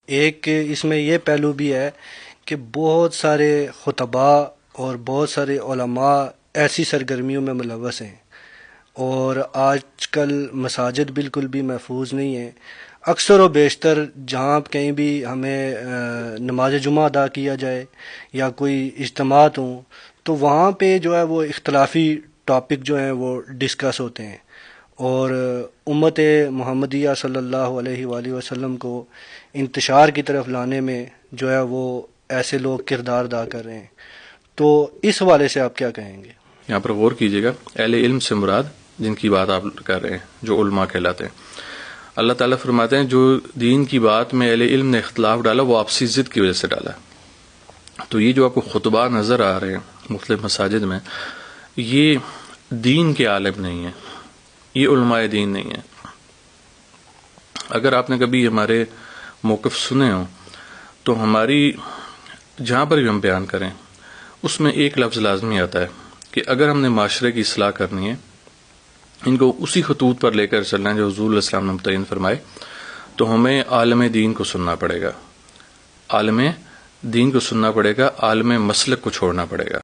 ایک اس میں یہ پہلو بھی ہے کہ بہت سارے خطباء اور بہت سارے علماء ایسی سرگرمیوں میں ملوث ہیں، اور آج کل مساجد بالکل بھی محفوظ نہیں ہیں۔ اکثر و بیشتر جہاں کہیں بھی ہمیں نماز جمعہ ادا کیا جائے یا کوئی اجتماعات ہوں تو وہاں پہ جو ہے وہ اختلافی ٹاپک جو ہیں وہ ڈسکس ہوتے ہیں، اور امت محمدیہ صلی اللہ علیہ وآلہ وسلم کو انتشار کی طرف لانے میں جو ہے وہ ایسے لوگ کردار ادا کر رہے ہیں۔ تو اس حوالے سے آپ کیا کہیں گے؟ یہاں پر غور کیجیے گا، اہل علم سے مراد جن کی بات آپ کر رہے ہیں جو علماء کہلاتے ہیں، اللہ تعالیٰ فرماتے ہیں جو دین کی بات میں اہل علم نے اختلاف ڈالا وہ آپسی ضد کی وجہ سے ڈالا۔ تو یہ جو آپ کو خطبہ نظر آ رہے ہیں مختلف مساجد میں، یہ دین کے عالم نہیں ہیں، یہ علماء دین نہیں ہیں۔ اگر آپ نے کبھی ہمارے موقف سنے ہوں تو ہماری جہاں پر بھی ہم بیان کریں اس میں ایک لفظ لازمی آتا ہے کہ اگر ہم نے معاشرے کی اصلاح کرنی ہے، ان کو اسی خطوط پر لے کر چلنا ہے جو حضور علیہ السلام نے متعین فرمائے، تو ہمیں عالم دین کو سننا پڑے گا، عالم دین کو سننا پڑے گا، عالم مسلک کو چھوڑنا پڑے گا۔